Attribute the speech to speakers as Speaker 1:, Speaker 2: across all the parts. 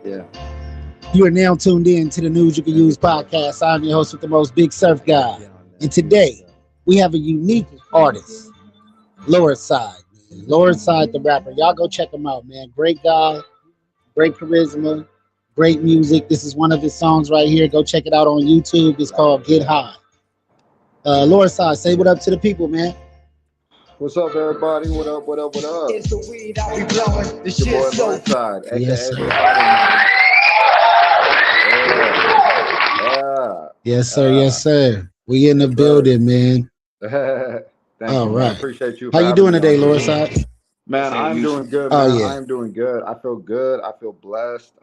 Speaker 1: Yeah.
Speaker 2: You are now tuned in to the News You Can Use podcast. I'm your host with the most, Big Surf Guy. And today, we have a unique artist, Lordside. Lordside the Rapper. Y'all go check him out, man. Great guy, great charisma, great music. This is one of his songs right here. Go check it out on YouTube. It's called Get High. Lordside, say what up to the people, man.
Speaker 1: What's up, everybody? What up? What up? What up?
Speaker 3: It's the weed I be blowing. The
Speaker 1: Your boy
Speaker 3: shit so
Speaker 1: Lordside, aka
Speaker 2: Yes,
Speaker 1: the
Speaker 2: sir.
Speaker 1: Spider-Man. Yeah.
Speaker 2: Yes, sir. Yes, sir. We in the
Speaker 1: Yes, sir.
Speaker 2: building, man.
Speaker 1: Thank
Speaker 2: All
Speaker 1: you, man.
Speaker 2: right.
Speaker 1: Appreciate you
Speaker 2: How
Speaker 1: for
Speaker 2: you
Speaker 1: having
Speaker 2: doing
Speaker 1: me
Speaker 2: today,
Speaker 1: on here.
Speaker 2: Lordside?
Speaker 1: Man, I'm doing good,
Speaker 2: Oh,
Speaker 1: man.
Speaker 2: yeah.
Speaker 1: I am doing good. I feel good. I feel blessed.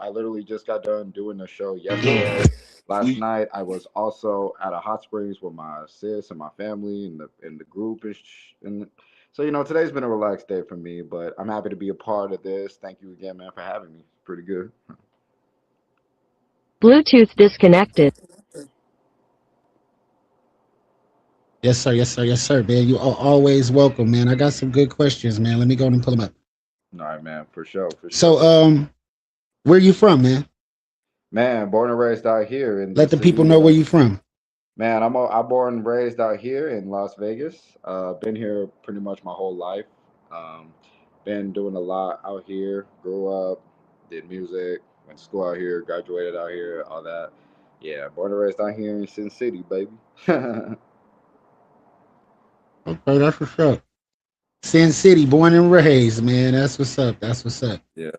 Speaker 1: I literally just got done doing a show yesterday. Last night, I was also at a hot springs with my sis and my family and the group and so today's been a relaxed day for me. But I'm happy to be a part of this. Thank you again, man, for having me. Pretty good.
Speaker 4: Bluetooth disconnected.
Speaker 2: Yes, sir. Yes, sir. Yes, sir, man. You are always welcome, man. I got some good questions, man. Let me go and pull them up.
Speaker 1: All right, man, for sure, for
Speaker 2: So,
Speaker 1: sure.
Speaker 2: where you from, man?
Speaker 1: Man, born and raised out here in the
Speaker 2: Let the people
Speaker 1: city
Speaker 2: know where
Speaker 1: of
Speaker 2: you from.
Speaker 1: Man, I born and raised out here in Las Vegas. Been here pretty much my whole life. Um, been doing a lot out here. Grew up, did music, went to school out here, graduated out here, all that. Yeah, born and raised out here in Sin City, baby.
Speaker 2: Okay, that's what's up. Sin City, born and raised, man. That's what's up. That's what's up.
Speaker 1: Yeah.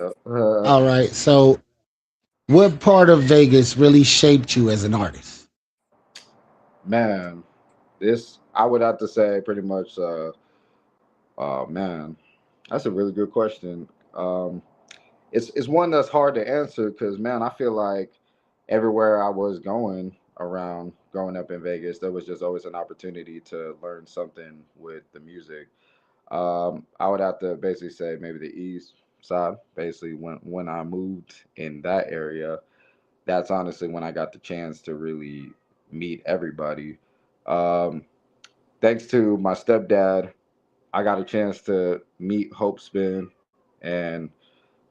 Speaker 2: All right. So, what part of Vegas really shaped you as an artist?
Speaker 1: Man, this I would have to say pretty much. Man, that's a really good question. Um, it's one that's hard to answer because man, I feel like everywhere I was going around growing up in Vegas, there was just always an opportunity to learn something with the music. I would have to basically say maybe the East Side. Basically, when I moved in that area, that's honestly when I got the chance to really meet everybody. Um, Thanks to my stepdad, I got a chance to meet Hope Spin and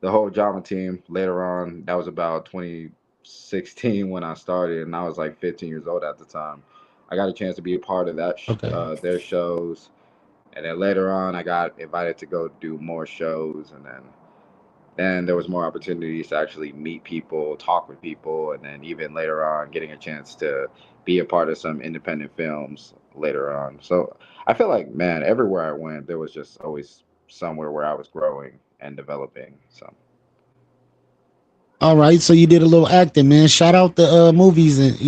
Speaker 1: the whole drama team later on. That was about 2016 when I started, and I was like 15 years old at the time. I got a chance to be a part of
Speaker 2: Okay.
Speaker 1: their shows, and then later on, I got invited to go do more shows, and then there was more opportunities to actually meet people, talk with people, and then even later on, getting a chance to be a part of some independent films later on. So I feel like, man, everywhere I went, there was just always somewhere where I was growing and developing. So.
Speaker 2: All right. So you did a little acting, man. Shout out the movies that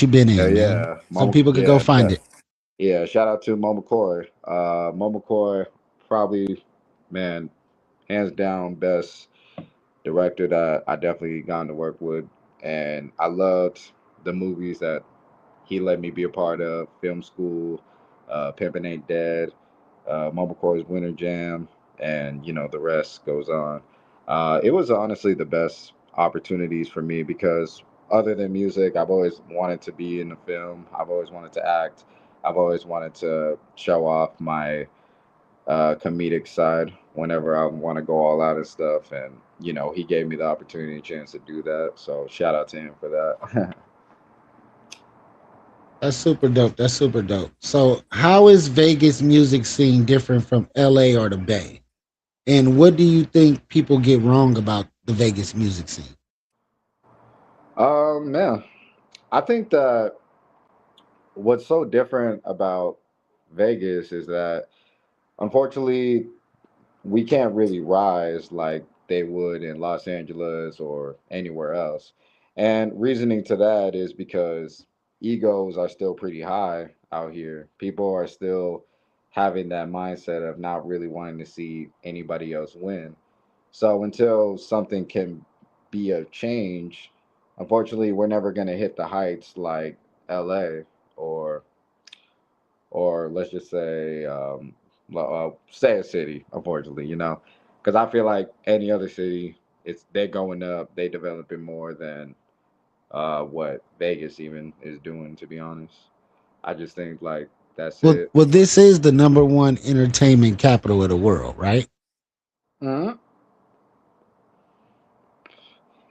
Speaker 2: you've been
Speaker 1: Yeah,
Speaker 2: in, man.
Speaker 1: yeah,
Speaker 2: Some
Speaker 1: Mama,
Speaker 2: people could go
Speaker 1: yeah,
Speaker 2: find it.
Speaker 1: yeah. Shout out to Mama Coy. Mama Coy, probably, man, hands down best director that I definitely gotten to work with, and I loved the movies that he let me be a part of. Film School, Pimpin' Ain't Dead, Mama Coy's Winter Jam, and the rest goes on. It was honestly the best opportunities for me because other than music, I've always wanted to be in a film. I've always wanted to act. I've always wanted to show off my comedic side whenever I want to go all out and stuff. And he gave me the opportunity and chance to do that. So shout out to him for that.
Speaker 2: That's super dope. That's super dope. So, how is Vegas music scene different from LA or the Bay? And what do you think people get wrong about the Vegas music scene?
Speaker 1: Man, I think that what's so different about Vegas is that unfortunately we can't really rise like they would in Los Angeles or anywhere else. And reasoning to that is because egos are still pretty high out here. People are still having that mindset of not really wanting to see anybody else win. So until something can be a change, unfortunately, we're never going to hit the heights like LA or let's just say say a city, unfortunately, because I feel like any other city, they're going up, they developing more than what Vegas even is doing. To be honest, I just think like that's
Speaker 2: Well,
Speaker 1: it.
Speaker 2: well, this is the number one entertainment capital of the world, right?
Speaker 1: Hmm.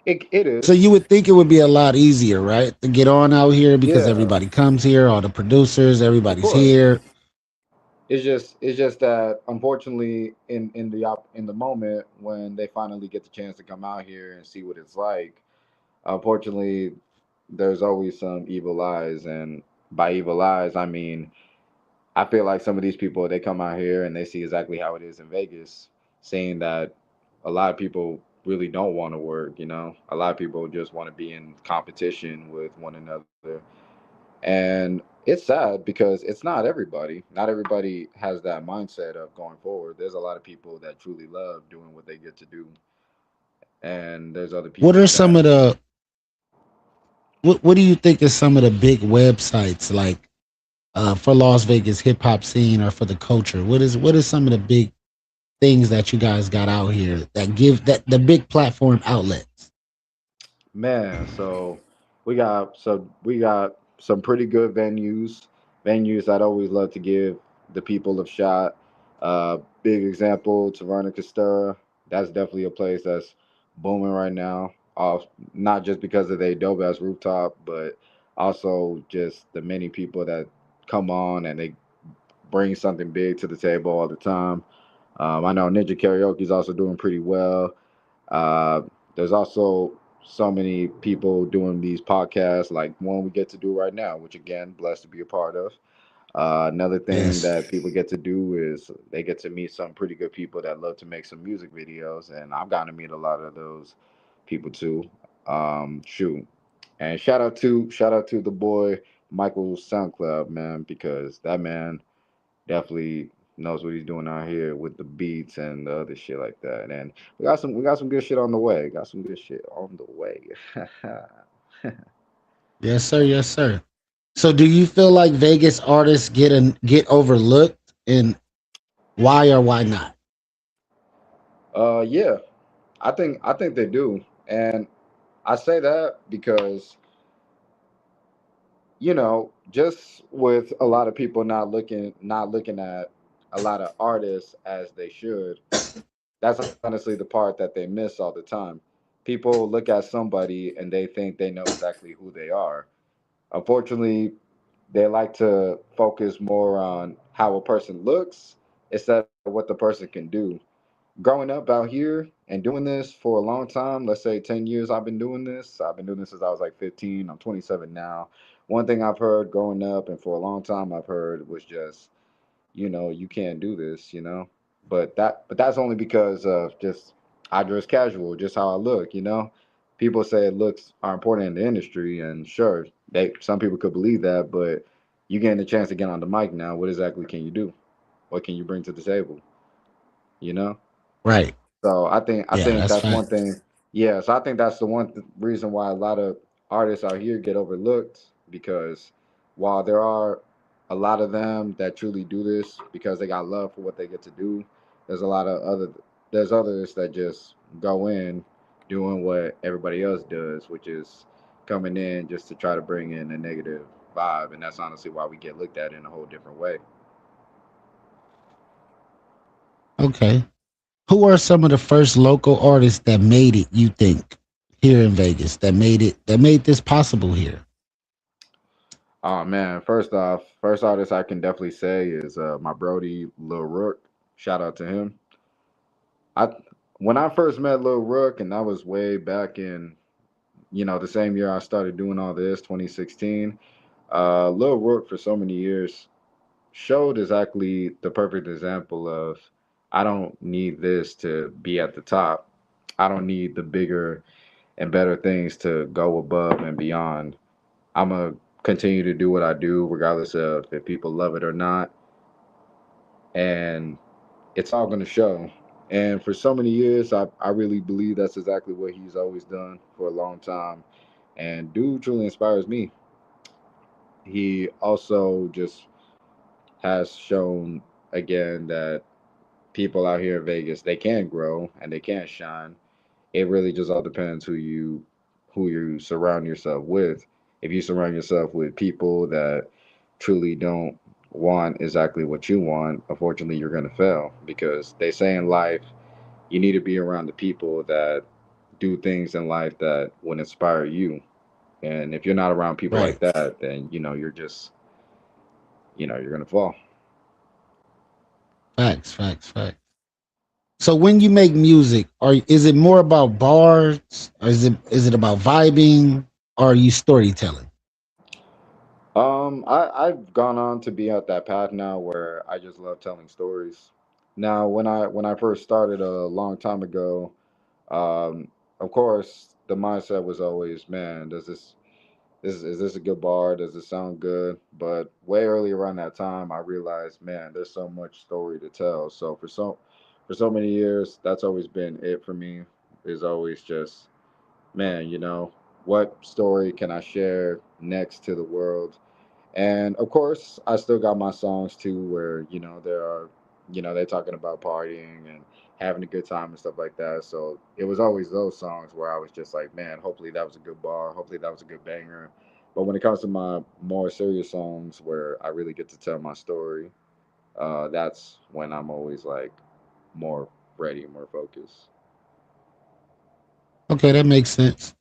Speaker 1: It
Speaker 2: So
Speaker 1: is.
Speaker 2: you would think it would be a lot easier, right, to get on out here because
Speaker 1: Yeah,
Speaker 2: everybody comes here, all the producers,
Speaker 1: of
Speaker 2: everybody's
Speaker 1: course.
Speaker 2: here.
Speaker 1: It's just that unfortunately in the moment when they finally get the chance to come out here and see what it's like, unfortunately there's always some evil eyes, and by evil eyes I mean I feel like some of these people they come out here and they see exactly how it is in Vegas, seeing that a lot of people really don't want to work, a lot of people just want to be in competition with one another. And it's sad because it's not everybody. Not everybody has that mindset of going forward. There's a lot of people that truly love doing what they get to do, and there's other
Speaker 2: What
Speaker 1: people
Speaker 2: are some
Speaker 1: that.
Speaker 2: of the what do you think is some of the big websites like for Las Vegas hip hop scene or for the culture? What is some of the big things that you guys got out here that give that the big platform outlets?
Speaker 1: Man, so we got some pretty good venues I'd always love to give the people a shot. Big example, Taverna Costera. That's definitely a place that's booming right now. Not just because of their dope ass rooftop, but also just the many people that come on and they bring something big to the table all the time. I know Ninja Karaoke is also doing pretty well. uh, there's also so many people doing these podcasts, like one we get to do right now, which again, blessed to be a part of. Another thing
Speaker 2: Yes.
Speaker 1: that people get to do is they get to meet some pretty good people that love to make some music videos, and I've gotten to meet a lot of those people too. Shoot, and shout out to the boy Michael SoundCloud, man, because that man definitely knows what he's doing out here with the beats and the other shit like that. And we got some good shit on the way. Got some good shit on the way.
Speaker 2: Yes, sir. Yes, sir. So do you feel like Vegas artists get overlooked, and why or why not?
Speaker 1: Yeah, I think they do, and I say that because just with a lot of people not looking at a lot of artists as they should. That's honestly the part that they miss all the time. People look at somebody and they think they know exactly who they are. Unfortunately, they like to focus more on how a person looks instead of what the person can do. Growing up out here and doing this for a long time, let's say 10 years I've been doing this. I've been doing this since I was like 15. I'm 27 now. One thing I've heard growing up and for a long time I've heard was just, you can't do this. But that's only because of just I dress casual, just how I look. People say looks are important in the industry, and sure, some people could believe that, but you getting the chance to get on the mic now. What exactly can you do? What can you bring to the table? You know?
Speaker 2: Right.
Speaker 1: So I
Speaker 2: Yeah,
Speaker 1: think
Speaker 2: that's
Speaker 1: that's
Speaker 2: fine.
Speaker 1: one thing. Yeah, so I think that's the reason why a lot of artists out here get overlooked, because while there are a lot of them that truly do this because they got love for what they get to do, there's a lot of there's others that just go in doing what everybody else does, which is coming in just to try to bring in a negative vibe, and that's honestly why we get looked at in a whole different way.
Speaker 2: Okay. Who are some of the first local artists that made it, you think, here in Vegas, that made this possible here?
Speaker 1: Oh man, first off, first artist I can definitely say is my Brody Lil Rook. Shout out to him. I When I first met Lil Rook, and that was way back in the same year I started doing all this, 2016. Lil Rook for so many years showed exactly the perfect example of I don't need this to be at the top. I don't need the bigger and better things to go above and beyond. I'm gonna continue to do what I do, regardless of if people love it or not, and it's all gonna show. And for so many years, I really believe that's exactly what he's always done for a long time. And dude truly inspires me. He also just has shown again that people out here in Vegas they can grow and they can shine. It really just all depends who you surround yourself with. If you surround yourself with people that truly don't want exactly what you want, unfortunately you're gonna fail, because they say in life you need to be around the people that do things in life that would inspire you. And if you're not around people
Speaker 2: Right.
Speaker 1: like that, then you're just you're gonna fall.
Speaker 2: Facts, facts, facts. So when you make music, or is it more about bars, or is it about vibing, or are you storytelling?
Speaker 1: I've gone on to be at that path now where I just love telling stories. Now, when I first started a long time ago, um, of course, the mindset was always, man, does this is this a good bar? Does it sound good? But way earlier around that time, I realized, man, there's so much story to tell. So for so many years, that's always been it for me. Is always just, man, what story can I share next to the world? And of course, I still got my songs too, where there are, they're talking about partying and having a good time and stuff like that. So it was always those songs where I was just like, man, hopefully that was a good bar, hopefully that was a good banger. But when it comes to my more serious songs, where I really get to tell my story, that's when I'm always like more ready, more focused.
Speaker 2: Okay, that makes sense.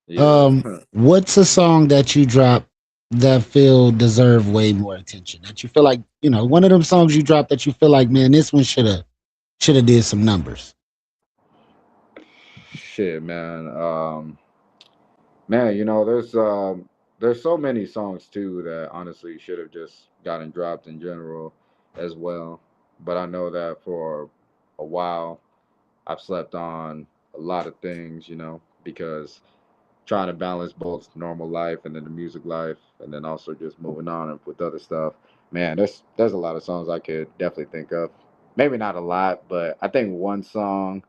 Speaker 1: Yeah.
Speaker 2: What's a song that you drop that feel deserve way more attention? That you feel like, one of them songs you drop that you feel like, man, this one should have did some numbers.
Speaker 1: Shit, man. Man, there's so many songs too that honestly should have just gotten dropped in general as well. But I know that for a while I've slept on a lot of things, because trying to balance both normal life and then the music life and then also just moving on with other stuff. Man, there's a lot of songs I could definitely think of. Maybe not a lot, but I think one song,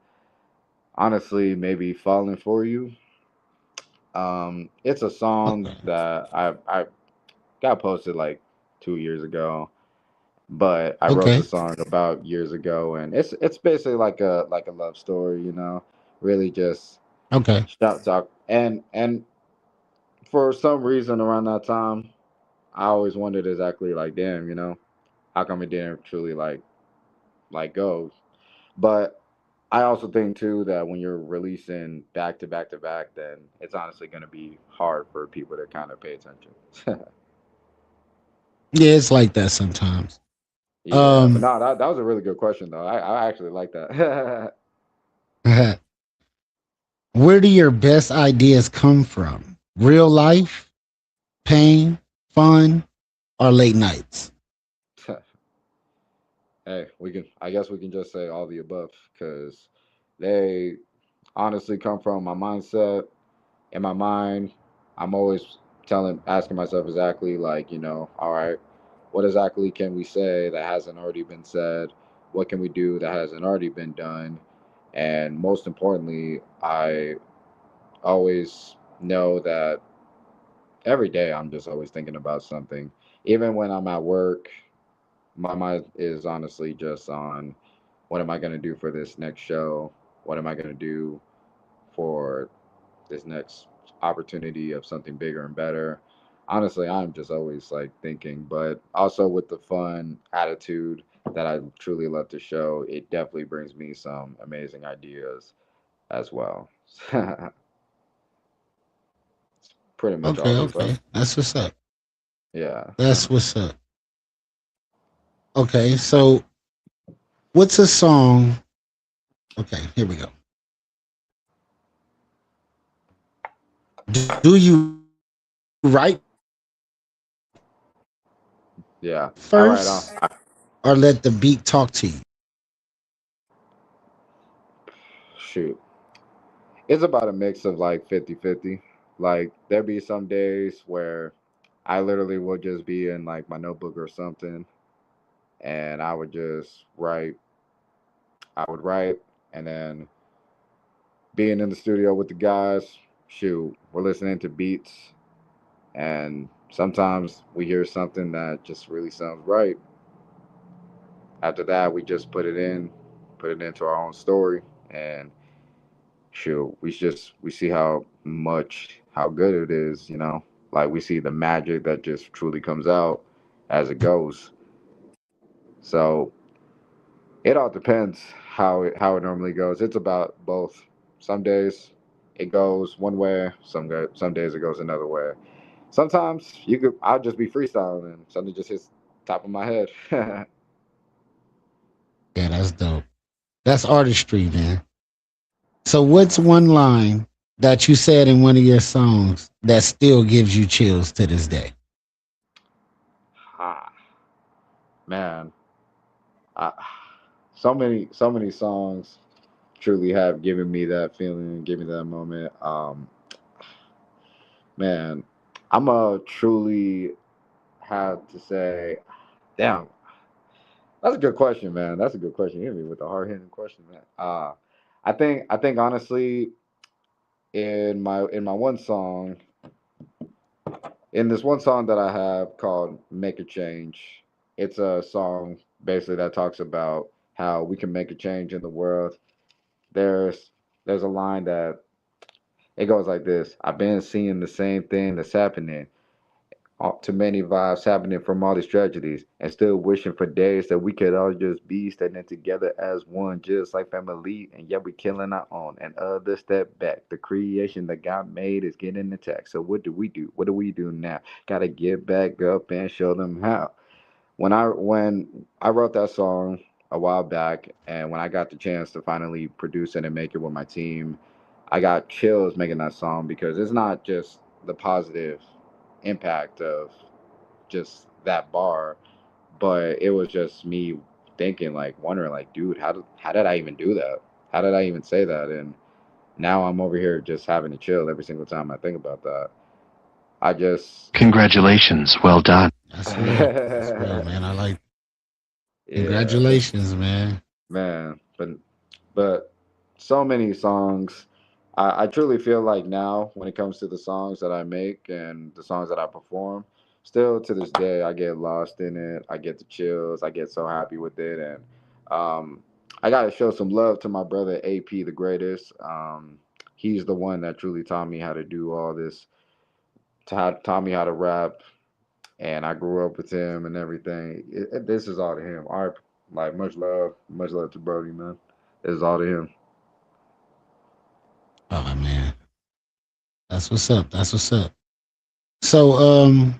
Speaker 1: honestly, maybe Falling for You. It's a song
Speaker 2: Okay.
Speaker 1: that I got posted like 2 years ago, but I wrote the
Speaker 2: Okay.
Speaker 1: song about years ago, and it's basically like a love story, really just
Speaker 2: Okay.
Speaker 1: shout talk. And for some reason around that time, I always wondered exactly like, damn, how come it didn't truly like go? But I also think too that when you're releasing back to back to back, then it's honestly going to be hard for people to kind of pay attention.
Speaker 2: Yeah, it's like that sometimes.
Speaker 1: Yeah, but
Speaker 2: Um,
Speaker 1: no, that was a really good question though. I actually like that.
Speaker 2: where do your best ideas come from? Real life, pain, fun, or late nights?
Speaker 1: Hey, I guess we can just say all the above because they honestly come from my mindset. In my mind, I'm always asking myself exactly like, all right, what exactly can we say that hasn't already been said? What can we do that hasn't already been done? And most importantly, I always know that every day I'm just always thinking about something. Even when I'm at work, my mind is honestly just on what am I going to do for this next show? What am I going to do for this next opportunity of something bigger and better? Honestly, I'm just always like thinking, but also with the fun attitude that I truly love to show, it definitely brings me some amazing ideas as well. Pretty much all
Speaker 2: Okay,
Speaker 1: the
Speaker 2: okay.
Speaker 1: above.
Speaker 2: That's what's up.
Speaker 1: Yeah.
Speaker 2: That's what's up. Okay, so what's a song? Okay, here we go. Do you write first
Speaker 1: Yeah.
Speaker 2: or
Speaker 1: All
Speaker 2: let
Speaker 1: right.
Speaker 2: the beat talk to you?
Speaker 1: Shoot. It's about a mix of like 50-50. Like there be some days where I literally would just be in like my notebook or something and I would just write. I would write and then being in the studio with the guys, shoot, we're listening to beats and sometimes we hear something that just really sounds right. After that, we just put it into our own story and shoot, we see how good it is, like we see the magic that just truly comes out as it goes. So it all depends how it normally goes. It's about both. Some days it goes one way. Some days it goes another way. Sometimes I'll just be freestyling and something just hits top of my head.
Speaker 2: Yeah, that's dope. That's artistry, man. So, what's one line that you said in one of your songs that still gives you chills to this day?
Speaker 1: Ah, man, I, so many songs truly have given me that feeling, given me that moment. Man, I'm a truly have to say, damn, that's a good question, man. That's a good question. You hit me with a hard hitting question, man. I think honestly, in my one song, in this one song that I have called "Make a Change," it's a song basically that talks about how we can make a change in the world. There's there's a line that it goes like this: I've been seeing the same thing that's happening. Too many vibes happening from all these tragedies, and still wishing for days that we could all just be standing together as one, just like family. And yet we killing our own, and others step back. The creation that God made is getting attacked. So what do we do? What do we do now? Gotta get back up and show them how. When I wrote that song a while back, and when I got the chance to finally produce it and make it with my team, I got chills making that song because it's not just the positive impact of just that bar, but it was just me thinking, like, wondering, like, dude, how did I even do that? How did I even say that? And now I'm over here just having to chill every single time I think about that. I just
Speaker 5: Congratulations. Well done.
Speaker 2: That's real. That's real, man. I like.
Speaker 1: yeah,
Speaker 2: Congratulations, man.
Speaker 1: man. But so many songs. I truly feel like now, when it comes to the songs that I make and the songs that I perform, still to this day, I get lost in it. I get the chills. I get so happy with it. And I got to show some love to my brother, AP, the greatest. He's the one that truly taught me how to do all this, taught me how to rap. And I grew up with him and everything. This is all to him. All right, like much love to Brody, man. This is all to him.
Speaker 2: Oh man, that's what's up. That's what's up. So,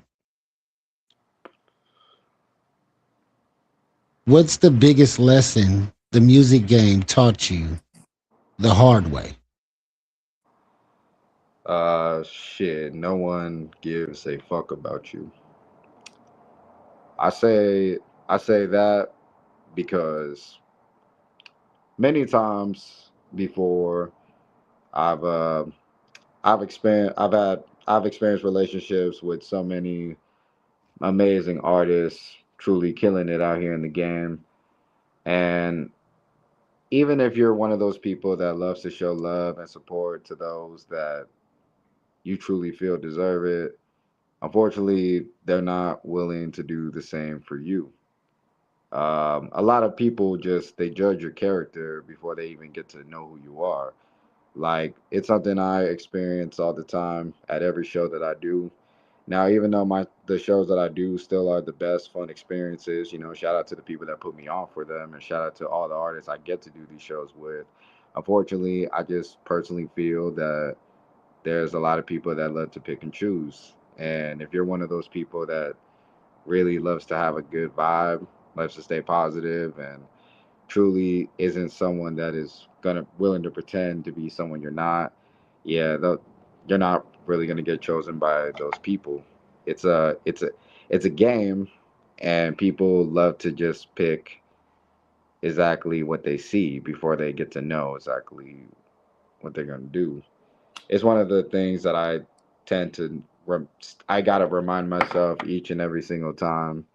Speaker 2: what's the biggest lesson the music game taught you the hard way?
Speaker 1: Shit, no one gives a fuck about you. I say I say that because many times before I've uh I've experienced relationships with so many amazing artists truly killing it out here in the game. And even if you're one of those people that loves to show love and support to those that you truly feel deserve it, unfortunately, they're not willing to do the same for you. A lot of people just they judge your character before they even get to know who you are. Like it's something I experience all the time at every show that I do. Now, even though my the shows that I do still are the best fun experiences, shout out to the people that put me on for them, and shout out to all the artists I get to do these shows with. Unfortunately, I just personally feel that there's a lot of people that love to pick and choose. And if you're one of those people that really loves to have a good vibe, loves to stay positive, and truly isn't someone that is gonna willing to pretend to be someone you're not, yeah, you're not really gonna get chosen by those people. It's a game, and people love to just pick exactly what they see before they get to know exactly what they're gonna do. It's one of the things that I tend to I gotta remind myself each and every single time,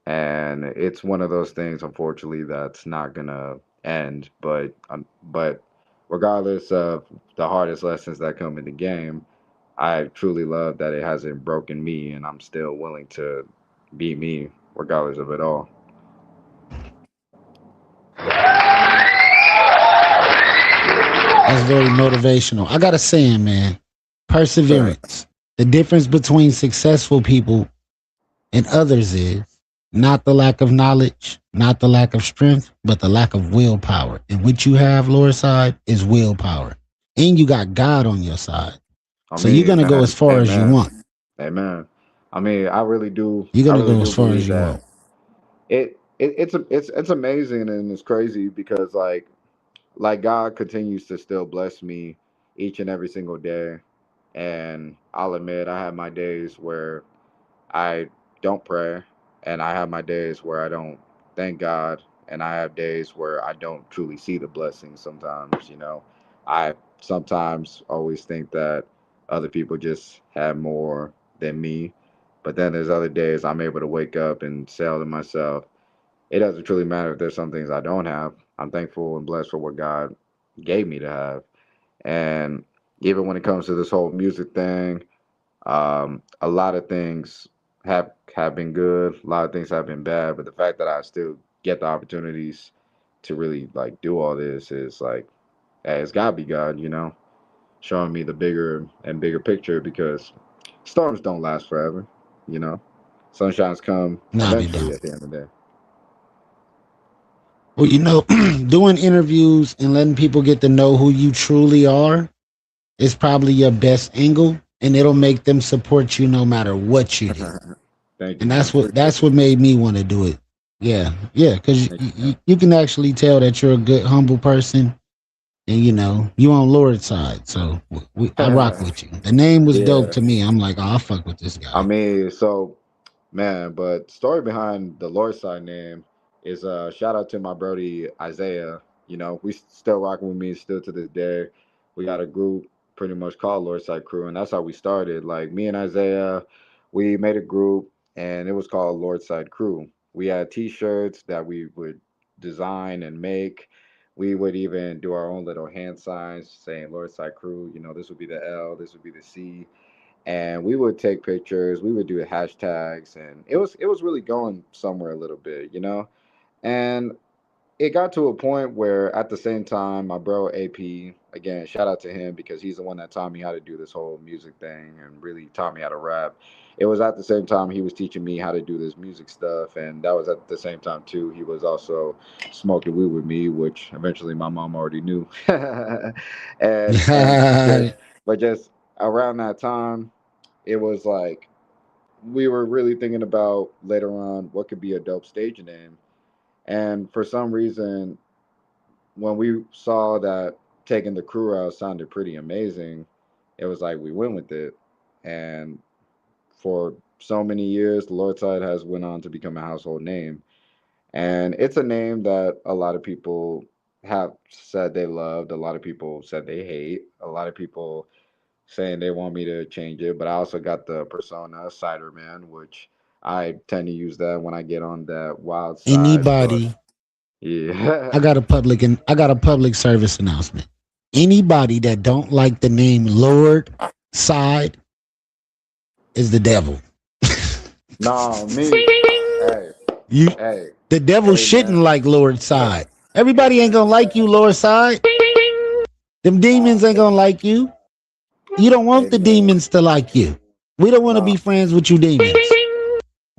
Speaker 1: and it's one of those things, unfortunately, that's not gonna end. But regardless of the hardest lessons that come in the game, I truly love that it hasn't broken me, and I'm still willing to be me, regardless of it all.
Speaker 2: That's very motivational. I got a saying, man. Perseverance. The difference between successful people and others is not the lack of knowledge, not the lack of strength, but the lack of willpower. And what you have, Lordside, is willpower. and you got God on your side.
Speaker 1: I
Speaker 2: So you're
Speaker 1: mean,
Speaker 2: gonna go as far as you
Speaker 1: amen,
Speaker 2: want.
Speaker 1: amen. I mean, I really do.
Speaker 2: You're
Speaker 1: I
Speaker 2: gonna
Speaker 1: really
Speaker 2: go as
Speaker 1: do
Speaker 2: far
Speaker 1: believe
Speaker 2: as you
Speaker 1: that
Speaker 2: want.
Speaker 1: it's amazing and it's crazy because like God continues to still bless me each and every single day. And I'll admit I have my days where I don't pray, and I have my days where I don't thank God, and I have days where I don't truly see the blessings sometimes, you know. I sometimes always think that other people just have more than me, but then there's other days I'm able to wake up and say to myself, it doesn't truly matter if there's some things I don't have. I'm thankful and blessed for what God gave me to have. And even when it comes to this whole music thing, a lot of things have been good, a lot of things have been bad, but the fact that I still get the opportunities to really like do all this is like, hey, it's gotta be God, you know, showing me the bigger and bigger picture because storms don't last forever, you know. Sunshine's come
Speaker 2: Nah, they
Speaker 1: eventually
Speaker 2: don't.
Speaker 1: at the end of the day.
Speaker 2: Well, doing interviews and letting people get to know who you truly are is probably your best angle, and it'll make them support you no matter what you do.
Speaker 1: Thank you,
Speaker 2: And
Speaker 1: man. Appreciate
Speaker 2: that's
Speaker 1: it.
Speaker 2: what made me want to do it. Yeah, yeah, because
Speaker 1: Thank you, man.
Speaker 2: you can actually tell that you're a good, humble person, and you on Lord's side. So I rock with you. The name was dope
Speaker 1: Yeah.
Speaker 2: to me. I'm like, oh, I fuck with this
Speaker 1: I
Speaker 2: guy.
Speaker 1: mean, so man, but story behind the Lordside name is shout out to my brody Isaiah. You know, we still rocking with me still to this day. We got a group pretty much called Lordside Crew, and that's how we started. Like me and Isaiah, we made a group and it was called Lordside Crew. We had t-shirts that we would design and make. We would even do our own little hand signs saying Lordside Crew, you know, this would be the L, this would be the C, and we would take pictures, we would do hashtags, and it was really going somewhere a little bit, you know. And it got to a point where at the same time my bro AP, again, shout out to him because he's the one that taught me how to do this whole music thing and really taught me how to rap. It was at the same time he was teaching me how to do this music stuff, and that was at the same time too he was also smoking weed with me, which eventually my mom already knew. And just but just around that time it was like we were really thinking about later on what could be a dope stage name. And for some reason, when we saw that taking the crew out sounded pretty amazing, it was like we went with it. And for so many years, the Lordside has went on to become a household name. And it's a name that a lot of people have said they loved. A lot of people said they hate. A lot of people saying they want me to change it, but I also got the persona Cider Man, which I tend to use that when I get on that wild side. But
Speaker 2: Anybody,
Speaker 1: yeah,
Speaker 2: I got a public service announcement. Anybody that don't like the name Lord Side is the devil.
Speaker 1: no, me. Hey,
Speaker 2: You
Speaker 1: hey,
Speaker 2: the devil shouldn't
Speaker 1: amen,
Speaker 2: like Lord Side. Everybody ain't
Speaker 1: amen
Speaker 2: gonna
Speaker 1: to
Speaker 2: like you,
Speaker 1: that.
Speaker 2: Lord Side. Them
Speaker 1: Nah,
Speaker 2: demons ain't gonna like you. You don't want the
Speaker 1: amen.
Speaker 2: demons to like you. We don't want to
Speaker 1: Nah.
Speaker 2: be friends with you demons.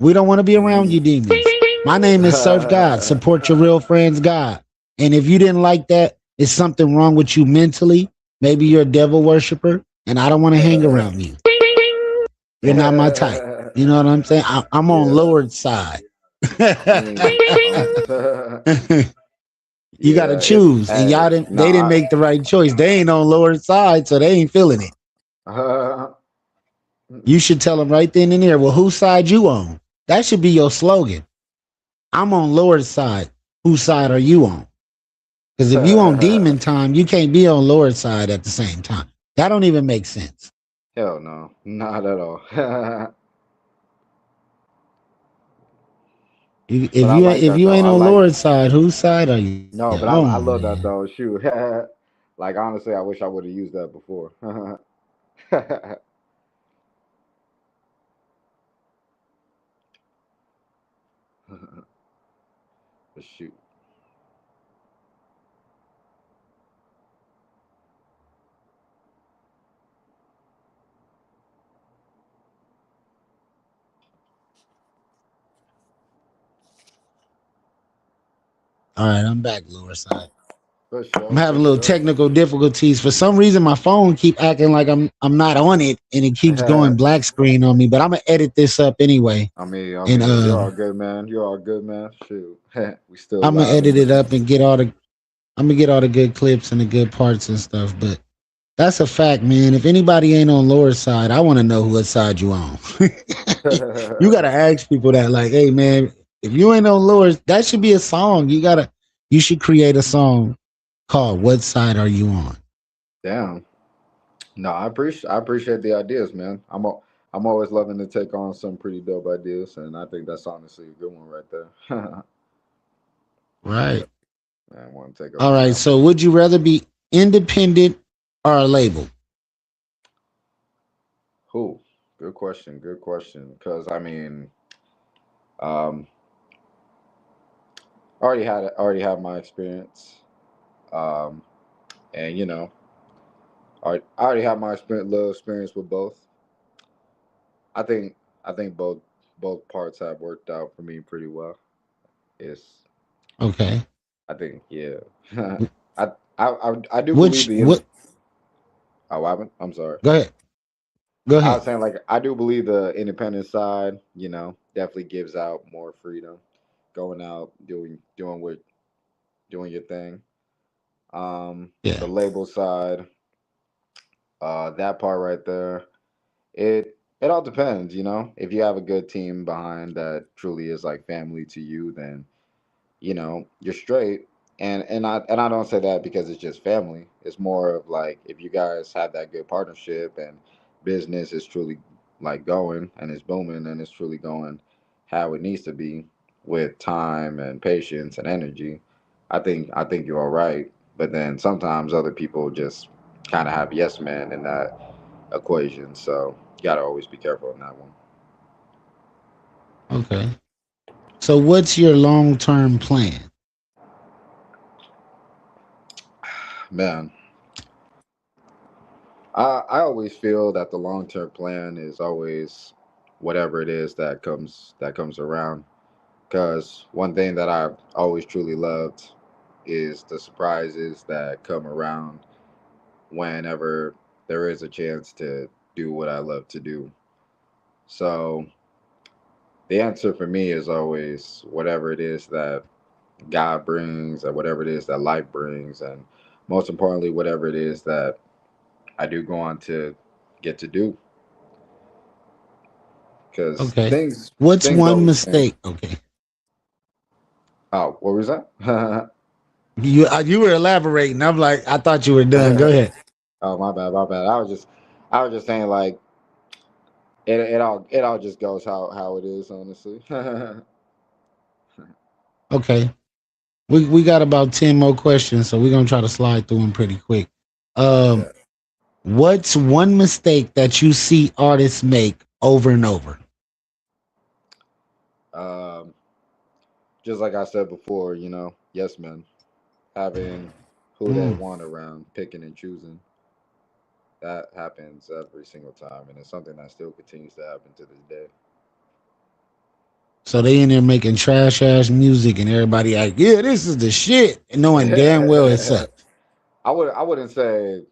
Speaker 2: We don't want to be around
Speaker 1: Mhm.
Speaker 2: you demons. My name is Surf God. Support your real friends, God. And if you didn't like that, it's something wrong with you mentally. Maybe you're a devil worshiper, and I don't want to hang around you. You're not my type. You know what I'm saying? I'm on
Speaker 1: Yeah,
Speaker 2: Lord's side.
Speaker 1: I mean,
Speaker 2: You got to
Speaker 1: yeah, it's
Speaker 2: choose, and
Speaker 1: hey,
Speaker 2: y'all didn't. They didn't
Speaker 1: nah,
Speaker 2: make the right choice. They ain't on Lord's side, so they ain't feeling it. You should tell them right then and there. Well, whose side you on? That should be your slogan. I'm on Lord's side. Whose side are you on? Because if you on demon time, you can't be on Lord's side at the same time. That don't even make sense.
Speaker 1: hell no, not at all. But I like
Speaker 2: If
Speaker 1: that
Speaker 2: you
Speaker 1: though.
Speaker 2: ain't
Speaker 1: I
Speaker 2: on
Speaker 1: like
Speaker 2: Lord's side, whose side are you?
Speaker 1: no, but
Speaker 2: Oh
Speaker 1: I love that
Speaker 2: man,
Speaker 1: though. Shoot, like honestly, I wish I would have used that before. Shoot.
Speaker 2: all right, I'm back, Lord's side. I'm
Speaker 1: for
Speaker 2: having little
Speaker 1: sure.
Speaker 2: technical difficulties. For some reason, my phone keep acting like I'm not on it, and it keeps going black screen on me. But I'm gonna edit this up anyway,
Speaker 1: I
Speaker 2: and
Speaker 1: mean, you're all good, man. You're all good, man. Shoot, we still
Speaker 2: I'm gonna
Speaker 1: live
Speaker 2: edit
Speaker 1: and
Speaker 2: it up and get all the I'm gonna get all the good clips and the good parts and stuff. But that's a fact, man. If anybody ain't on Laura's side, I want to know what side you on. You gotta ask people that, like, hey, man, if you ain't on Laura's, that should be a song. You should create a song called "What Side Are You On?"
Speaker 1: damn. No, I appreciate the ideas, man. I'm always loving to take on some pretty dope ideas, and I think that's honestly a good one right there.
Speaker 2: Right.
Speaker 1: Yep, man, want to take up
Speaker 2: All
Speaker 1: on
Speaker 2: right.
Speaker 1: that
Speaker 2: So,
Speaker 1: one.
Speaker 2: would you rather be independent or a label?
Speaker 1: Who? Good question. Good question. Because um, already have my experience, um, and I already have my experience, little experience with both. I think I think both parts have worked out for me pretty well. It's
Speaker 2: Okay.
Speaker 1: I think yeah. I do believe
Speaker 2: Which
Speaker 1: the
Speaker 2: what?
Speaker 1: oh I haven't, I'm sorry.
Speaker 2: Go ahead. Go
Speaker 1: I
Speaker 2: ahead.
Speaker 1: was saying like I do believe the independent side, definitely gives out more freedom, going out doing your thing.
Speaker 2: Yeah.
Speaker 1: The label side, that part right there, it all depends. If you have a good team behind that truly is like family to you, then you're straight. And I don't say that because it's just family. It's more of like if you guys have that good partnership and business is truly like going and it's booming and it's truly going how it needs to be with time and patience and energy. I think you're all right. But then sometimes other people just kind of have yes men in that equation. So you gotta always be careful on that one.
Speaker 2: Okay. So, what's your long term plan?
Speaker 1: Man, I always feel that the long term plan is always whatever it is that comes around. Because one thing that I've always truly loved is the surprises that come around whenever there is a chance to do what I love to do. So the answer for me is always whatever it is that God brings, or whatever it is that life brings, and most importantly, whatever it is that I do go on to get to do. Because
Speaker 2: Okay.
Speaker 1: things
Speaker 2: What's
Speaker 1: things
Speaker 2: one
Speaker 1: always change.
Speaker 2: mistake? Okay.
Speaker 1: Oh, what was that?
Speaker 2: You were elaborating. I'm like, I thought you were done. Go ahead.
Speaker 1: Oh, my bad, my bad. I was just saying like it all just goes how it is, honestly.
Speaker 2: Okay. We got about 10 more questions, so we're gonna try to slide through them pretty quick. Um,
Speaker 1: Okay.
Speaker 2: what's one mistake that you see artists make over and over?
Speaker 1: Um, just like I said before, yes, man, having who they
Speaker 2: Mm.
Speaker 1: want around, picking and choosing, that happens every single time, and it's something that still continues to happen to this day.
Speaker 2: So they in there making trash ass music, and everybody like, yeah, this is the shit, and knowing damn well it sucks.
Speaker 1: I wouldn't say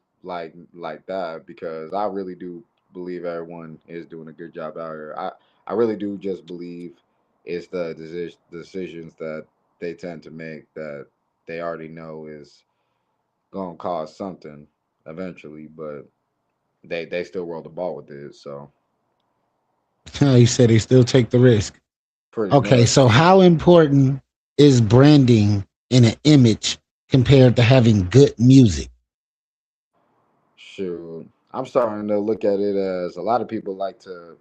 Speaker 1: like that because I really do believe everyone is doing a good job out here. I really do just believe it's the decisions that they tend to make that they already know is gonna cause something eventually, but they still roll the ball with it. So
Speaker 2: You said they still take the risk.
Speaker 1: pretty
Speaker 2: Okay,
Speaker 1: much,
Speaker 2: so how important is branding in an image compared to having good music?
Speaker 1: shoot, I'm starting to look at it as a lot of people like to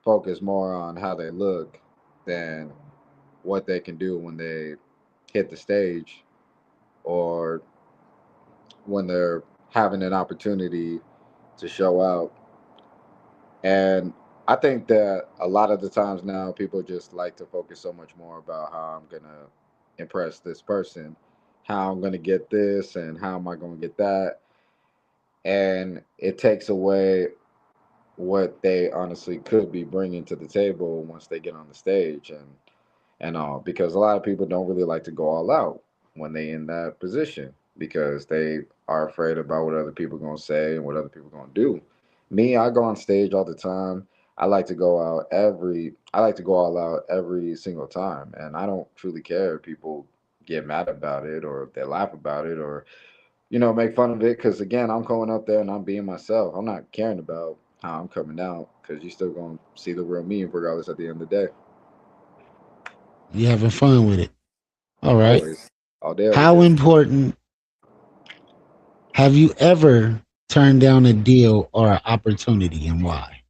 Speaker 1: focus more on how they look than what they can do when they hit the stage or when they're having an opportunity to show out. And I think that a lot of the times now people just like to focus so much more about how I'm going to impress this person, how I'm going to get this, and how am I going to get that. And it takes away what they honestly could be bringing to the table once they get on the stage and all because a lot of people don't really like to go all out when they in that position. because they are afraid about what other people gonna say and what other people gonna do. Me, I go on stage all the time. I like to go all out every single time, and I don't truly care if people get mad about it or if they laugh about it or make fun of it. Because again, I'm going up there and I'm being myself. I'm not caring about how I'm coming out because you still gonna see the real me regardless at the end of the day.
Speaker 2: You having fun with it. All right.
Speaker 1: Always, all day, every
Speaker 2: How
Speaker 1: day.
Speaker 2: important have you ever turned down a deal or an opportunity and why?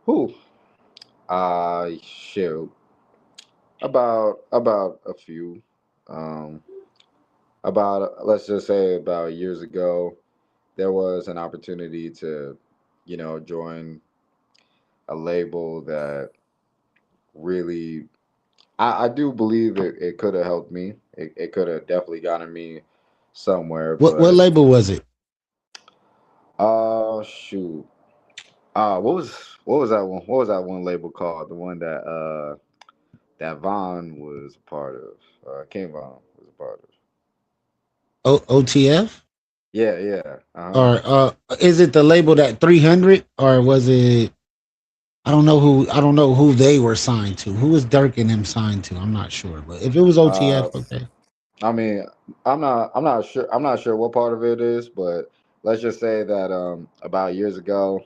Speaker 1: Who? Shoot. About a few. Um, about let's just say about years ago, there was an opportunity to, join a label that really I do believe it could have helped me. It could have definitely gotten me somewhere,
Speaker 2: What
Speaker 1: but
Speaker 2: label was it?
Speaker 1: shoot. What was that one? What was that one label called? The one that Vaughn was a part of. King Vaughn was a part of.
Speaker 2: OTF?
Speaker 1: Yeah, yeah. Uh-huh.
Speaker 2: Or is it the label that 300 or was it I don't know who they were signed to. Who was Dirk and them signed to? I'm not sure. But if it was
Speaker 1: Uh
Speaker 2: OTF, okay.
Speaker 1: I mean, I'm not sure what part of it is, but let's just say that about years ago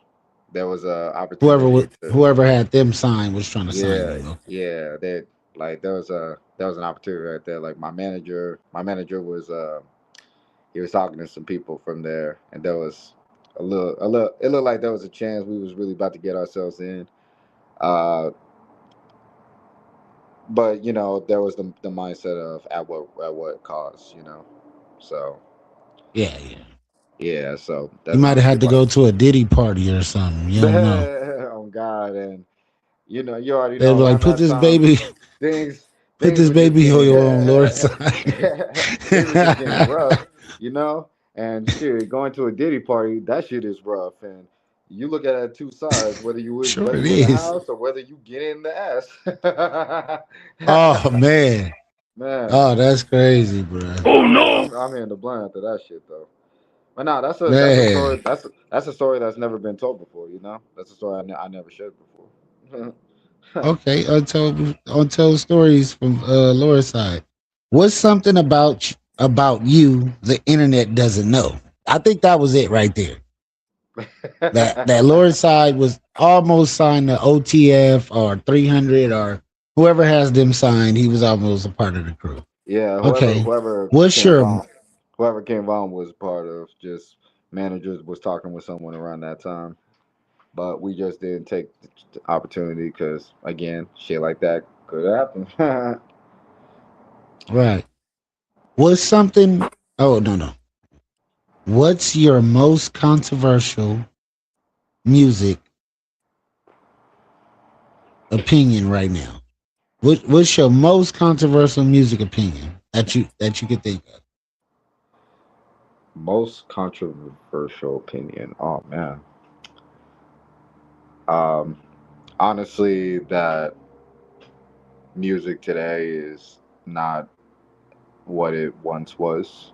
Speaker 1: there was a opportunity to.
Speaker 2: Whoever had them signed was trying to sign
Speaker 1: Yeah,
Speaker 2: you. Okay.
Speaker 1: yeah, they like there was an opportunity right there. Like my manager was he was talking to some people from there, and there was a little. It looked like there was a chance we was really about to get ourselves in. Uh, but there was the mindset of at what cost. So
Speaker 2: Yeah, yeah.
Speaker 1: yeah, so
Speaker 2: You
Speaker 1: that's
Speaker 2: might have
Speaker 1: honestly
Speaker 2: had to
Speaker 1: why.
Speaker 2: go to a Diddy party or something. You don't know.
Speaker 1: Oh God, and you already
Speaker 2: They'd
Speaker 1: know
Speaker 2: be like,
Speaker 1: around
Speaker 2: put
Speaker 1: that
Speaker 2: this
Speaker 1: time
Speaker 2: baby,
Speaker 1: things
Speaker 2: put
Speaker 1: things
Speaker 2: this
Speaker 1: were just
Speaker 2: baby
Speaker 1: getting
Speaker 2: on Lord's side.
Speaker 1: things were just getting rough, and shit, going to a Diddy party, that shit is rough, and you look at it two sides,
Speaker 2: Sure
Speaker 1: whether
Speaker 2: it
Speaker 1: you in the
Speaker 2: is.
Speaker 1: house or whether you get in the ass.
Speaker 2: Oh man.
Speaker 1: Man,
Speaker 2: Oh, that's crazy, bro.
Speaker 1: I'm hearing the blunt after that shit though. But no, that's a
Speaker 2: Man.
Speaker 1: story that's a story that's never been told before. That's a story I never shared before.
Speaker 2: Okay, untold stories from Laura's side. What's something about you the internet doesn't know? I think that was it right there. That Laura's side was almost signed to OTF or 300 or whoever has them signed. He was almost a part of the crew.
Speaker 1: Yeah, whoever
Speaker 2: Okay,
Speaker 1: whoever
Speaker 2: what's
Speaker 1: King
Speaker 2: your
Speaker 1: Von whoever King Von was part of, just managers was talking with someone around that time, but we just didn't take the opportunity because again, shit like that could happen.
Speaker 2: right? What's something? Oh no. What's your most controversial music opinion right now? What's your most controversial music opinion that you could think of?
Speaker 1: Most controversial opinion. Oh man. Um, Honestly, that music today is not what it once was.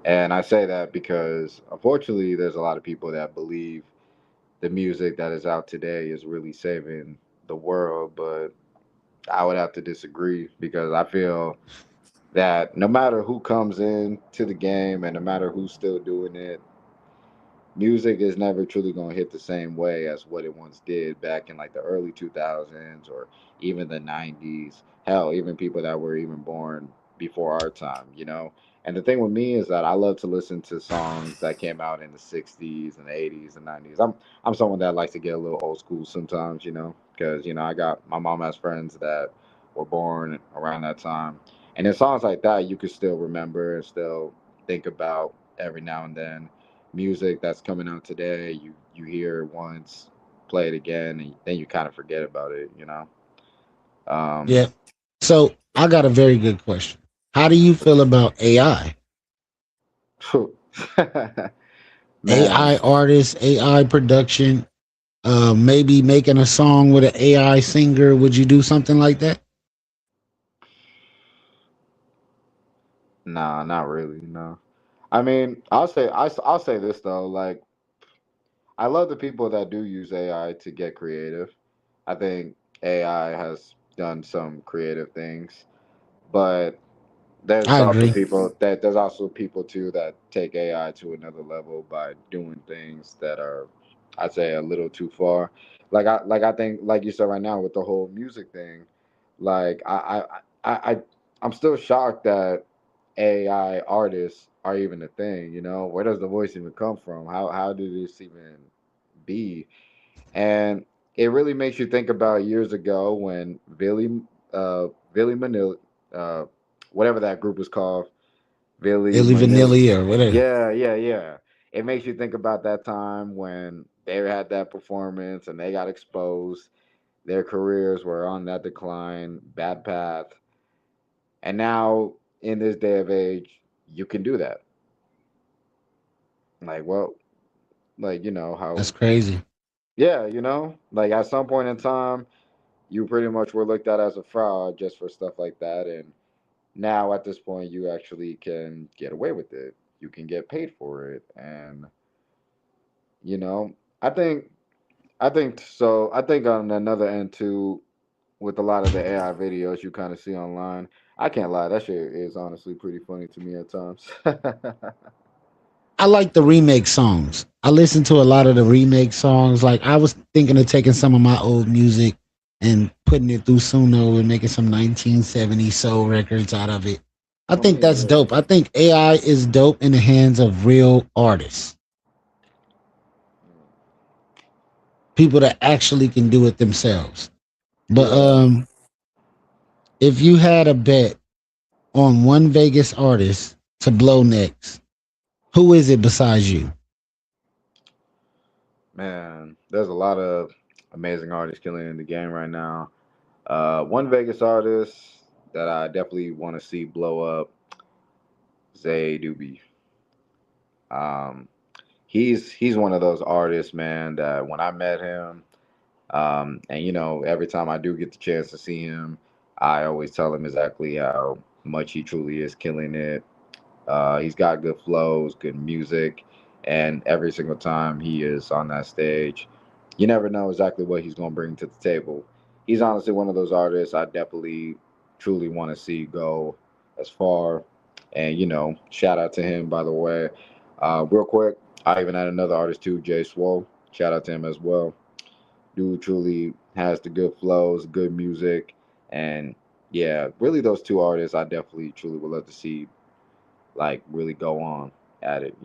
Speaker 1: And I say that because unfortunately, there's a lot of people that believe the music that is out today is really saving the world, but I would have to disagree because I feel that no matter who comes in to the game and no matter who's still doing it, music is never truly going to hit the same way as what it once did back in like the early 2000s or even the 90s. Hell, even people that were even born before our time. And the thing with me is that I love to listen to songs that came out in the 60s and the 80s and 90s. I'm someone that likes to get a little old school sometimes, because I got my mom has friends that were born around that time. And in songs like that, you could still remember and still think about every now and then. Music that's coming out today, you hear it once, play it again, and then you kind of forget about it. Um,
Speaker 2: Yeah. So I got a very good question. How do you feel about AI?
Speaker 1: man,
Speaker 2: AI artists, AI production, maybe making a song with an AI singer. Would you do something like that?
Speaker 1: Nah, not really. No. I mean, I'll say this though. Like, I love the people that do use AI to get creative. I think AI has done some creative things, but
Speaker 2: I agree.
Speaker 1: there's also people too that take AI to another level by doing things that are, I'd say, a little too far. I think like you said right now with the whole music thing, like I'm still shocked that AI artists are even a thing. You know, where does the voice even come from? How did this even be? And it really makes you think about years ago when Billy Manila, uh, whatever that group was called, Billy
Speaker 2: Illy
Speaker 1: Manila.
Speaker 2: Vanilli or whatever.
Speaker 1: Yeah. It makes you think about that time when they had that performance and they got exposed. Their careers were on that decline, bad path, and now in this day of age, you can do that. Like, well, like you know how,
Speaker 2: That's crazy.
Speaker 1: yeah, like at some point in time you pretty much were looked at as a fraud just for stuff like that. And now at this point, you actually can get away with it. You can get paid for it. And, you know, I think, I think on another end too, with a lot of the AI videos you kind of see online, I can't lie, that shit is honestly pretty funny to me at times.
Speaker 2: I like the remake songs. I listen to a lot of the remake songs. Like I was thinking of taking some of my old music and putting it through Suno and making some 1970s soul records out of it. I
Speaker 1: I
Speaker 2: think
Speaker 1: mean,
Speaker 2: that's dope. I think AI is dope in the hands of real artists, people that actually can do it themselves. But
Speaker 1: yeah,
Speaker 2: if you had a bet on one Vegas artist to blow next, who is it besides you?
Speaker 1: man, there's a lot of amazing artists killing in the game right now. One Vegas artist that I definitely want to see blow up, Zay Doobie. Um, he's one of those artists, man, that when I met him, and every time I do get the chance to see him, I always tell him exactly how much he truly is killing it. He's got good flows, good music, and every single time he is on that stage, you never know exactly what he's going to bring to the table. He's honestly one of those artists I definitely, truly want to see go as far. And shout out to him by the way. Real quick, I even had another artist too, Jay Swole. Shout out to him as well. Dude truly has the good flows, good music, and yeah, really those two artists I definitely truly would love to see like really go on at it.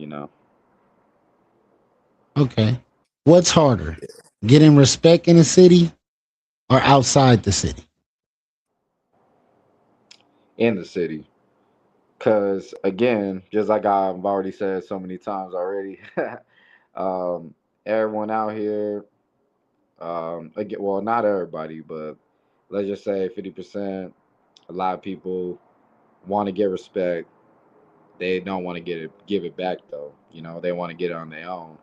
Speaker 2: Okay. What's harder, getting respect in the city or outside the city?
Speaker 1: In the city. Cause again, just like I've already said so many times already, um, everyone out here, again, well, not everybody, but let's just say 50%, a lot of people want to get respect. They don't want to give it back though. They want to get it on their own.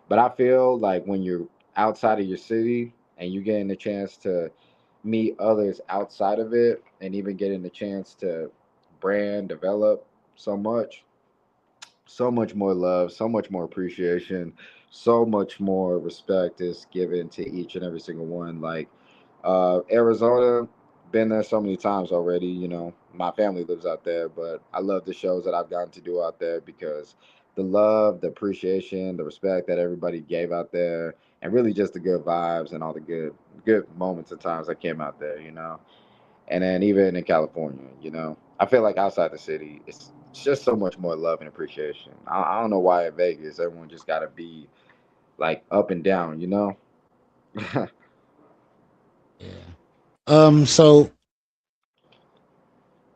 Speaker 1: But I feel like when you're outside of your city and you getting the chance to meet others outside of it and even getting the chance to brand develop so much, so much more love, so much more appreciation, so much more respect is given to each and every single one. Like Arizona, been there so many times already. My family lives out there, but I love the shows that I've gotten to do out there because the love, the appreciation, the respect that everybody gave out there, and really just the good vibes and all the good moments and times that came out there. And then even in California, I feel like outside the city, it's just so much more love and appreciation. I don't know why in Vegas everyone just got to be like up and down.
Speaker 2: Yeah. So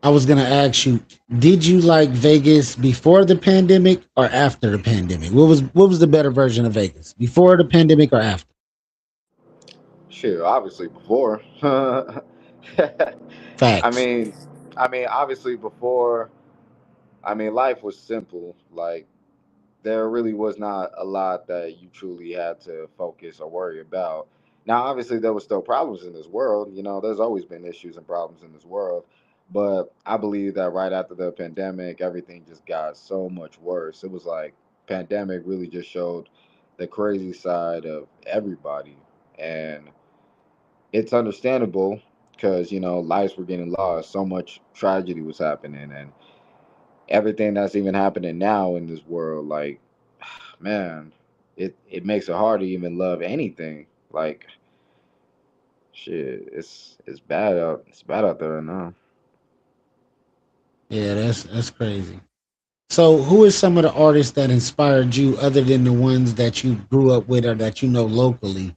Speaker 2: I was gonna ask you, did you like Vegas before the pandemic or after the pandemic? What was the better version of Vegas? Before the pandemic or after?
Speaker 1: Shit, obviously before. I
Speaker 2: Facts.
Speaker 1: mean, obviously before. I mean, life was simple. Like there really was not a lot that you truly had to focus or worry about. Now, obviously, there were still problems in this world. There's always been issues and problems in this world. But I believe that right after the pandemic, everything just got so much worse. It was like pandemic really just showed the crazy side of everybody, and it's understandable because lives were getting lost, so much tragedy was happening, and everything that's even happening now in this world, like, man, it makes it hard to even love anything. Like, shit, it's bad out there right now.
Speaker 2: Yeah, that's crazy. So, who are some of the artists that inspired you, other than the ones that you grew up with or that you know locally?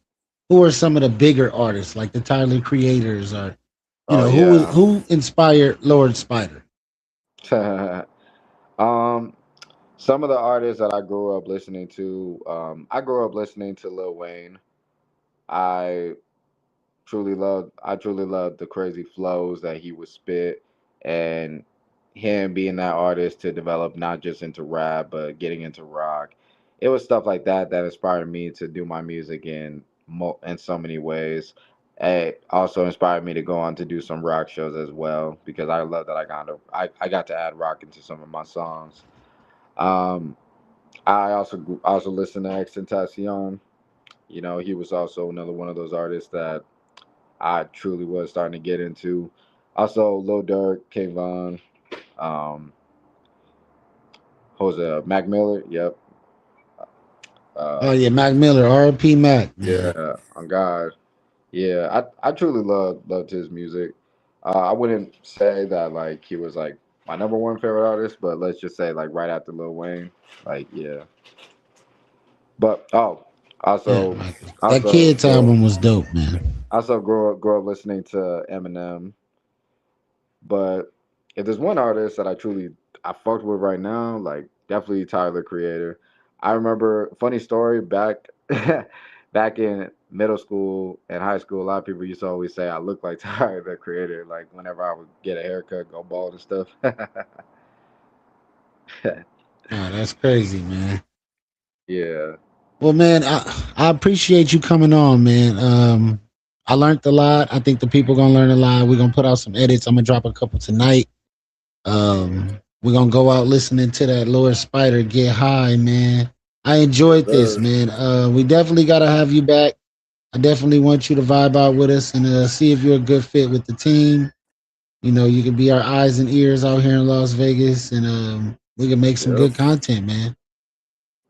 Speaker 2: Who are some of the bigger artists, like the Tyler Creators, or
Speaker 1: Oh yeah.
Speaker 2: who inspired Lord Spider?
Speaker 1: um some of the artists that I grew up listening to, I grew up listening to Lil Wayne. I I truly loved the crazy flows that he would spit, and him being that artist to develop not just into rap but getting into rock. It was stuff like that that inspired me to do my music in so many ways. It also inspired me to go on to do some rock shows as well because I love that I got to add rock into some of my songs. Um, I also listened to Extentacion. He was also another one of those artists that I truly was starting to get into. Also, Lil Durk, Kayvon, um, Jose Mac Miller. Yep.
Speaker 2: Oh
Speaker 1: Uh,
Speaker 2: yeah, Mac Miller, R.P. Mac, man.
Speaker 1: yeah, on God. Yeah, I truly loved his music. I wouldn't say that like he was like my number one favorite artist, but let's just say like right after Lil Wayne, like yeah. But
Speaker 2: Yeah,
Speaker 1: also
Speaker 2: like that
Speaker 1: also
Speaker 2: Kids
Speaker 1: grew
Speaker 2: album was dope, man.
Speaker 1: also grew up listening to Eminem. But if there's one artist that I fucked with right now, like definitely Tyler Creator. I remember funny story back back in middle school and high school. A lot of people used to always say I look like Tyler the Creator. Like whenever I would get a haircut, go bald and stuff.
Speaker 2: Oh, that's crazy, man.
Speaker 1: Yeah,
Speaker 2: Well, man, I appreciate you coming on, man. I learned a lot. I think the people gonna learn a lot. We're gonna put out some edits. I'm gonna drop a couple tonight. We're gonna go out listening to that Lord Spider get high, man. I
Speaker 1: yes,
Speaker 2: enjoyed this,
Speaker 1: sir.
Speaker 2: man. We definitely gotta have you back. I definitely want you to vibe out with us and see if you're a good fit with the team. You can be our eyes and ears out here in Las Vegas, and we can make some
Speaker 1: Yep.
Speaker 2: good content, man.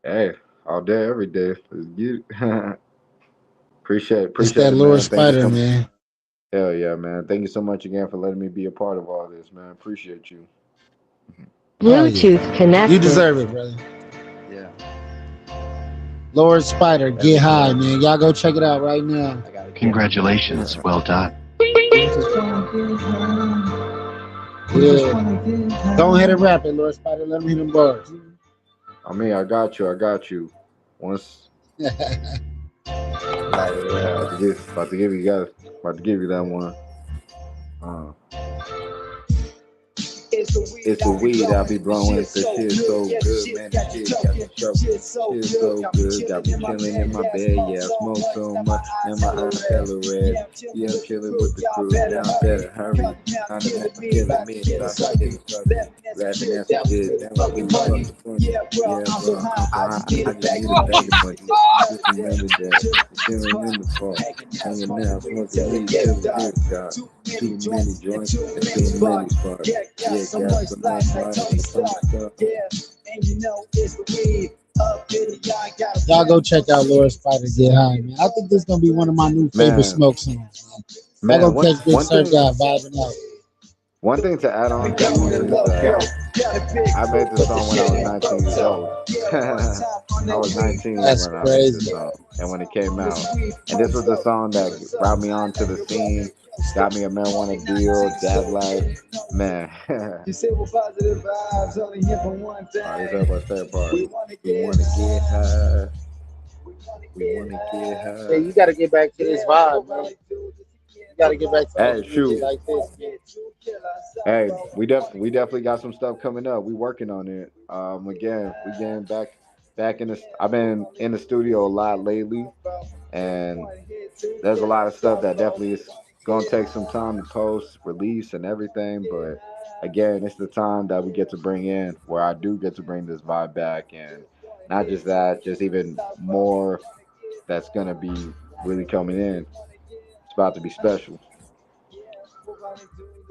Speaker 1: Hey, all day, every day. Let's get it.
Speaker 2: It's
Speaker 1: Appreciate
Speaker 2: that
Speaker 1: it,
Speaker 2: Lord
Speaker 1: man. Thank you
Speaker 2: Spider,
Speaker 1: so much.
Speaker 2: man.
Speaker 1: Hell yeah, man. Thank you so much again for letting me be a part of all this, man. Appreciate you.
Speaker 2: Oh yeah,
Speaker 4: Bluetooth
Speaker 2: you
Speaker 4: connected.
Speaker 2: deserve it, brother.
Speaker 1: Yeah,
Speaker 2: Lord Spider, get
Speaker 1: every
Speaker 2: high,
Speaker 1: time.
Speaker 2: man. Y'all go check it out right now.
Speaker 1: I gotta get it.
Speaker 5: Congratulations. Well done.
Speaker 2: Yeah, go ahead and rap it, Lord Spider. Let me hit them bars.
Speaker 1: I mean, I got you. I got you. Once, about to give you guys, about to give you that one. Uh, it's the weed I be blowing. The shit so good, man. The shit got me so, shit so good. Got me chilling in my bed. Yeah, I smoke so much. Now my eyes hella red. Yeah, I'm chilling with the crew. Y'all better hurry. Trying to make me kill a me. Stop getting fucking. Laughing at some shit. That was really fucking funny. Yeah, bro, I'm so high. I just need a bag of money. Just remember that. I'm chilling in the park. Hanging out, smoking weed till the hit got too many joints and too many sparks. Yeah, got so much light and so much stuff.
Speaker 2: Y'all go check out Lord Spider, get high, man. I think this is gonna be one of my new favorite
Speaker 1: Man,
Speaker 2: smoke songs. Man. Y'all
Speaker 1: man,
Speaker 2: go catch Big Surf Guy vibing out.
Speaker 1: one thing to add on too is that I made this song when I was 19 years old. I was 19
Speaker 2: That's
Speaker 1: when I made this
Speaker 2: crazy.
Speaker 1: song and when it came out. And this was the song that brought me onto the scene, got me a marijuana deal, dad life. Man. All right, this is our favorite part. We want to get high. We want to get
Speaker 2: Yeah,
Speaker 1: high.
Speaker 2: you got to get back to this vibe, man. You got to get back to
Speaker 1: Hey,
Speaker 2: making music
Speaker 1: shoot.
Speaker 2: like this, man.
Speaker 1: Hey, we definitely got some stuff coming up. We working on it. Again, we getting back in this. I've been in the studio a lot lately, and there's a lot of stuff that definitely is. gonna take some time to post, release, and everything. But again, it's the time that we get to bring in where I do get to bring this vibe back, and not just that, just even more that's gonna be really coming in. It's about to be special.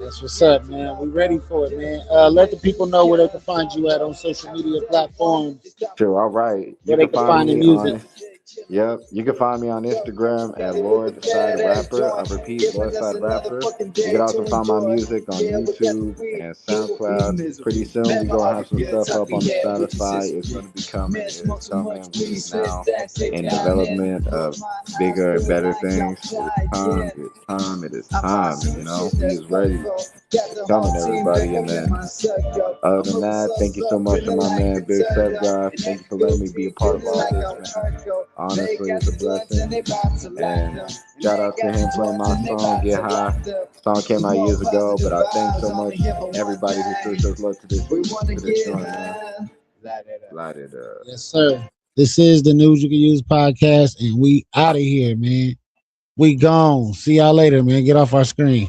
Speaker 2: That's what's up, man. We ready for it, man. Let the people know where they can find you at on social media platforms,
Speaker 1: Sure, all right.
Speaker 2: where
Speaker 1: You
Speaker 2: they
Speaker 1: can
Speaker 2: can
Speaker 1: find
Speaker 2: find the
Speaker 1: me
Speaker 2: music.
Speaker 1: on Yep, you can find me on Instagram at Lordside Rapper. I repeat, Lordside Rapper. You can also find my music on YouTube and SoundCloud. Pretty soon, we're gonna have some stuff up on the Spotify. It's gonna be coming. It's coming. We just now in development of bigger and better things. It's time. It's time. It is time. You know, we is ready. It's coming, everybody. And then, other than that, thank you so much to my man, Big Sev Guy. Thank you for letting me be a part of all this, man. Honestly, it's a blessing. And shout out to him playing my song, Get High. The song came out years ago, but I thank so much everybody who still shows love to this joint, man. Light it up.
Speaker 2: Yes, sir. This is the News You Can Use podcast, and we out of here, man. We gone. See y'all later, man. Get off our screen.